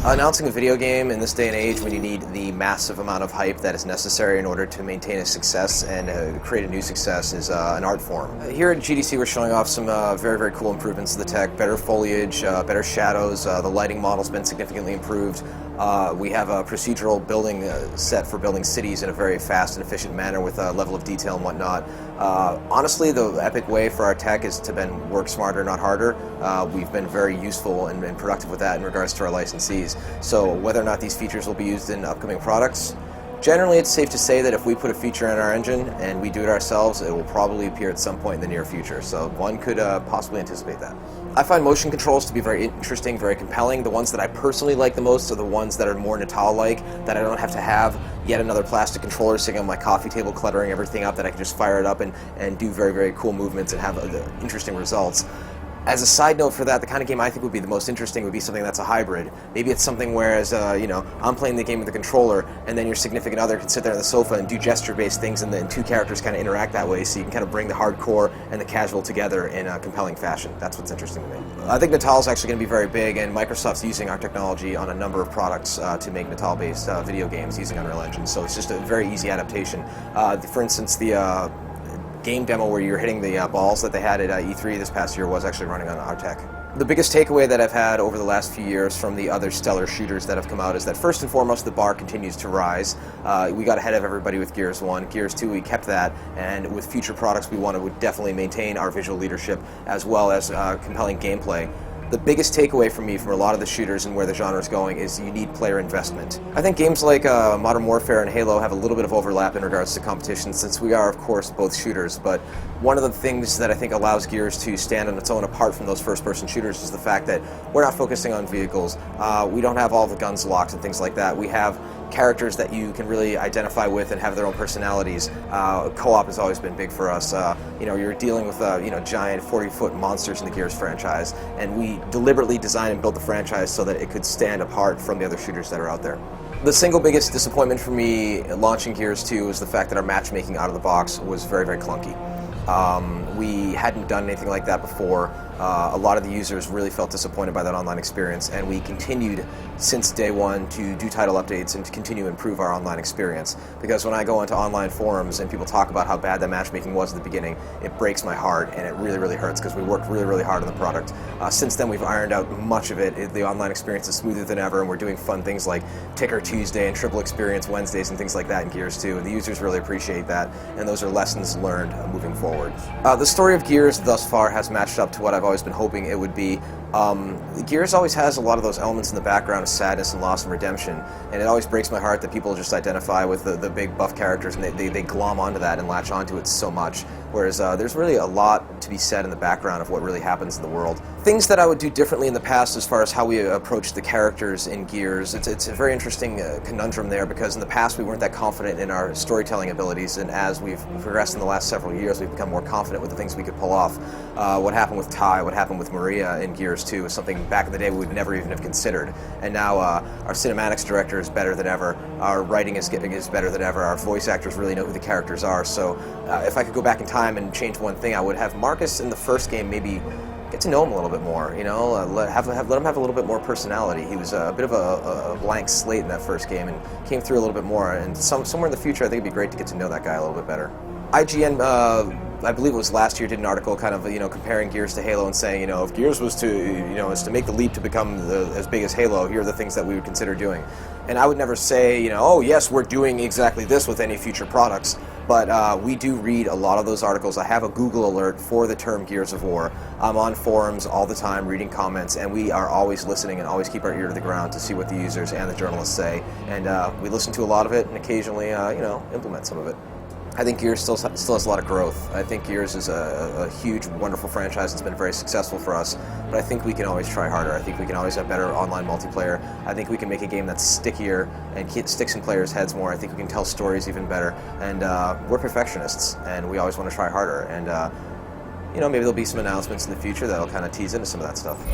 Announcing a video game in this day and age when you need the massive amount of hype that is necessary in order to maintain a success and create a new success is an art form. Here at GDC we're showing off some very, very cool improvements to the tech, better foliage, better shadows, the lighting model's been significantly improved. We have a procedural building set for building cities in a very fast and efficient manner with a level of detail and whatnot. Honestly, the epic way for our tech is to work smarter, not harder. We've been very useful and productive with that in regards to our licensees. So whether or not these features will be used in upcoming products, generally it's safe to say that if we put a feature in our engine and we do it ourselves, it will probably appear at some point in the near future. So one could possibly anticipate that. I find motion controls to be very interesting, very compelling. The ones that I personally like the most are the ones that are more Natal-like, that I don't have to have yet another plastic controller sitting on my coffee table cluttering everything up, that I can just fire it up and do very, very cool movements and have interesting results. As a side note for that, the kind of game I think would be the most interesting would be something that's a hybrid. Maybe it's something whereas, I'm playing the game with the controller, and then your significant other can sit there on the sofa and do gesture-based things, and then two characters kind of interact that way, so you can kind of bring the hardcore and the casual together in a compelling fashion. That's what's interesting to me. I think Natal is actually going to be very big, and Microsoft's using our technology on a number of products to make Natal-based video games using Unreal Engine, so it's just a very easy adaptation. For instance, the game demo where you're hitting the balls that they had at E3 this past year was actually running on our tech. The biggest takeaway that I've had over the last few years from the other stellar shooters that have come out is that first and foremost the bar continues to rise. We got ahead of everybody with Gears 1. Gears 2 we kept that, and with future products we want to definitely maintain our visual leadership as well as compelling gameplay. The biggest takeaway for me from a lot of the shooters and where the genre is going is you need player investment. I think games like Modern Warfare and Halo have a little bit of overlap in regards to competition, since we are, of course, both shooters, but one of the things that I think allows Gears to stand on its own apart from those first-person shooters is the fact that we're not focusing on vehicles. We don't have all the guns locked and things like that. We have characters that you can really identify with and have their own personalities. Co-op has always been big for us. You're dealing with giant 40-foot monsters in the Gears franchise, and we deliberately designed and built the franchise so that it could stand apart from the other shooters that are out there. The single biggest disappointment for me launching Gears 2 was the fact that our matchmaking out of the box was very, very clunky. We hadn't done anything like that before. A lot of the users really felt disappointed by that online experience, and we continued since day one to do title updates and to continue to improve our online experience. Because when I go into online forums and people talk about how bad that matchmaking was at the beginning, it breaks my heart and it really, really hurts because we worked really, really hard on the product. Since then we've ironed out much of it. The online experience is smoother than ever, and we're doing fun things like Ticker Tuesday and Triple Experience Wednesdays and things like that in Gears 2. The users really appreciate that, and those are lessons learned moving forward. The story of Gears thus far has matched up to what I've always been hoping it would be. Gears always has a lot of those elements in the background of sadness and loss and redemption, and it always breaks my heart that people just identify with the big buff characters and they glom onto that and latch onto it so much, whereas there's really a lot to be said in the background of what really happens in the world. Things that I would do differently in the past as far as how we approach the characters in Gears, it's a very interesting conundrum there, because in the past we weren't that confident in our storytelling abilities, and as we've progressed in the last several years we've become more confident with the things we could pull off. What happened with Ty, what happened with Maria in Gears 2 is something back in the day we would never even have considered, and now our cinematics director is better than ever, our writing is better than ever, our voice actors really know who the characters are. So if I could go back in time and change one thing, I would have Marcus in the first game maybe get to know him a little bit more, let him have a little bit more personality. He was a bit of a blank slate in that first game and came through a little bit more, and somewhere in the future I think it'd be great to get to know that guy a little bit better. IGN, I believe it was last year, did an article kind of comparing Gears to Halo and saying, if Gears was to is to make the leap to become as big as Halo, here are the things that we would consider doing. And I would never say, oh yes, we're doing exactly this with any future products, but we do read a lot of those articles. I have a Google alert for the term Gears of War. I'm on forums all the time reading comments, and we are always listening and always keep our ear to the ground to see what the users and the journalists say, and we listen to a lot of it and occasionally implement some of it. I think Gears still has a lot of growth. I think Gears is a huge, wonderful franchise that's been very successful for us, but I think we can always try harder. I think we can always have better online multiplayer. I think we can make a game that's stickier and sticks in players' heads more. I think we can tell stories even better, and we're perfectionists, and we always want to try harder, and maybe there'll be some announcements in the future that'll kind of tease into some of that stuff.